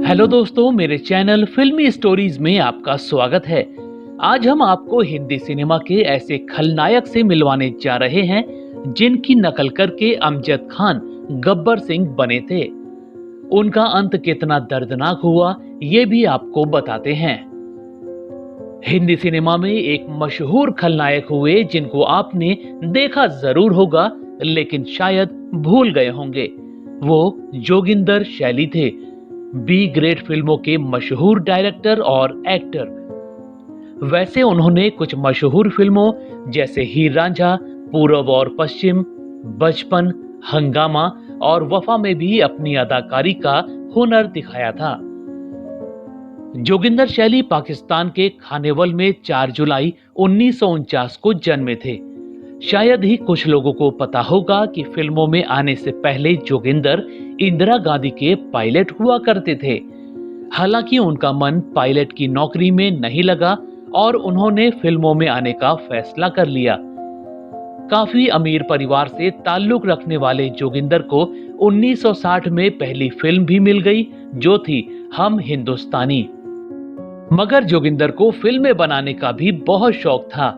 Hello दोस्तों, मेरे channel फिल्मी स्टोरीज में आपका स्वागत है। आज हम आपको हिंदी सिनेमा के ऐसे खलनायक से मिलवाने जा रहे हैं जिनकी नकल करके अमजद खान गब्बर सिंह बने थे। उनका अंत कितना दर्दनाक हुआ ये भी आपको बताते हैं। हिंदी सिनेमा में एक मशहूर खलनायक हुए जिनको आपने देखा जरूर होगा लेकिन शायद भूल गए होंगे। वो जोगिंदर शैली थे, बी ग्रेड फिल्मों के मशहूर डायरेक्टर और एक्टर। वैसे उन्होंने कुछ मशहूर फिल्मों जैसे हीर रांझा, पूरब और पश्चिम, बचपन, हंगामा और वफा में भी अपनी अदाकारी का हुनर दिखाया था। जोगिंदर शैली पाकिस्तान के खानेवल में 4 जुलाई 1949 को जन्मे थे। शायद ही कुछ लोगों को पता होगा कि फिल्मों में आने से पहले जोगिंदर इंदिरा गांधी के पायलट हुआ करते थे। हालांकि उनका मन पायलट की नौकरी में नहीं लगा और उन्होंने फिल्मों में आने का फैसला कर लिया। काफी अमीर परिवार से ताल्लुक रखने वाले जोगिंदर को 1960 में पहली फिल्म भी मिल गई जो थी हम हिंदुस्तानी। मगर जोगिंदर को फिल्में बनाने का भी बहुत शौक था।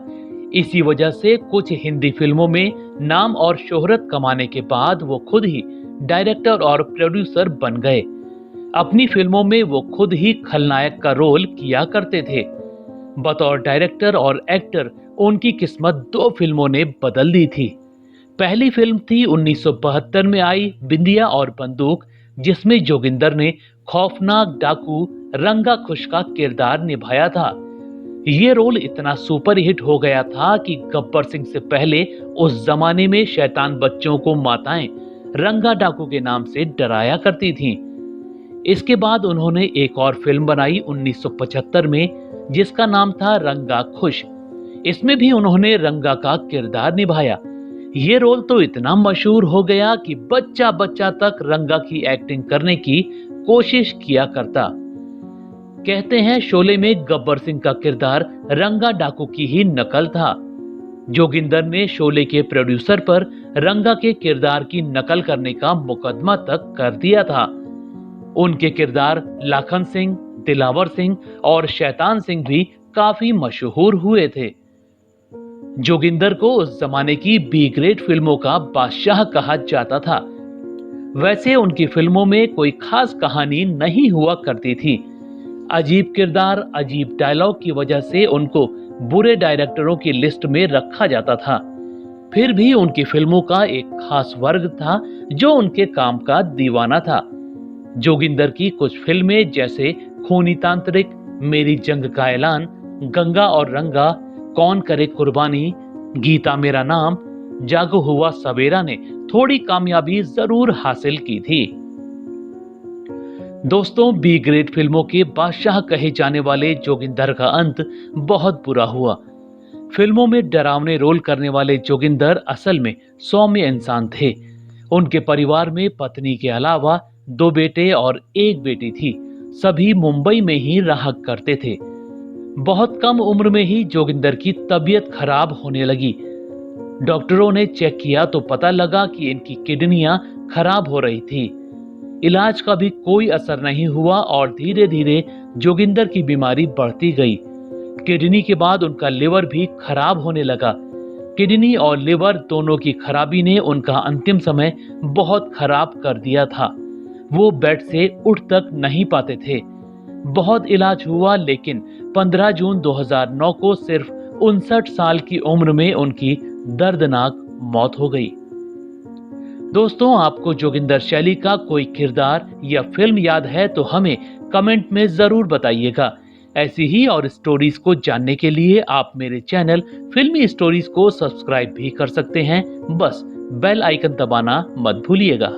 इसी वजह से कुछ हिंदी फिल्मों में नाम और शोहरत कमाने के बाद वो खुद ही डायरेक्टर और प्रोड्यूसर बन गए। अपनी फिल्मों में वो खुद ही खलनायक का रोल किया करते थे। बतौर डायरेक्टर और एक्टर उनकी किस्मत 2 फिल्मों ने बदल दी थी। पहली फिल्म थी 1972 में आई बिंदिया और बंदूक, जिसमें जोगिंदर ने खौफनाक डाकू रंगा खुश का किरदार निभाया था। ये रोल इतना सुपर हिट हो गया था कि गब्बर सिंह से पहले उस जमाने में शैतान बच्चों को माताएं रंगा डाकू के नाम से डराया करती थीं। इसके बाद उन्होंने एक और फिल्म बनाई 1975 में जिसका नाम था रंगा खुश। इसमें भी उन्होंने रंगा का किरदार निभाया। ये रोल तो इतना मशहूर हो गया कि बच्चा बच्चा तक रंगा की एक्टिंग करने की कोशिश किया करता। कहते हैं शोले में गब्बर सिंह का किरदार रंगा डाकू की ही नकल था। जोगिंदर ने शोले के प्रोड्यूसर पर रंगा के किरदार की नकल करने का मुकदमा तक कर दिया था। उनके किरदार लाखन सिंह, दिलावर सिंह और शैतान सिंह भी काफी मशहूर हुए थे। जोगिंदर को उस जमाने की बी ग्रेड फिल्मों का बादशाह कहा जाता था। वैसे उनकी फिल्मों में कोई खास कहानी नहीं हुआ करती थी। अजीब किरदार, अजीब डायलॉग की वजह से उनको बुरे डायरेक्टरों की लिस्ट में रखा जाता था। फिर भी उनकी फिल्मों का एक खास वर्ग था जो उनके काम का दीवाना था। जोगिंदर की कुछ फिल्में जैसे खूनी तांत्रिक, मेरी जंग का ऐलान, गंगा और रंगा, कौन करे कुर्बानी, गीता मेरा नाम, जागो हुआ सवेरा ने थोड़ी कामयाबी जरूर हासिल की थी। दोस्तों, बी ग्रेड फिल्मों के बादशाह कहे जाने वाले जोगिंदर का अंत बहुत बुरा हुआ। फिल्मों में डरावने रोल करने वाले जोगिंदर असल में सौम्य इंसान थे। उनके परिवार में पत्नी के अलावा 2 बेटे और 1 बेटी थी। सभी मुंबई में ही रहा करते थे। बहुत कम उम्र में ही जोगिंदर की तबीयत खराब होने लगी। डॉक्टरों ने चेक किया तो पता लगा कि इनकी किडनियां खराब हो रही थी। इलाज का भी कोई असर नहीं हुआ और धीरे धीरे जोगिंदर की बीमारी बढ़ती गई। किडनी के बाद उनका लिवर भी खराब होने लगा। किडनी और लिवर दोनों की खराबी ने उनका अंतिम समय बहुत खराब कर दिया था। वो बेड से उठ तक नहीं पाते थे। बहुत इलाज हुआ लेकिन 15 जून 2009 को सिर्फ 59 साल की उम्र में उनकी दर्दनाक मौत हो गई। दोस्तों, आपको जोगिंदर शैली का कोई किरदार या फिल्म याद है तो हमें कमेंट में जरूर बताइएगा। ऐसी ही और स्टोरीज को जानने के लिए आप मेरे चैनल फिल्मी स्टोरीज को सब्सक्राइब भी कर सकते हैं। बस बेल आइकन दबाना मत भूलिएगा।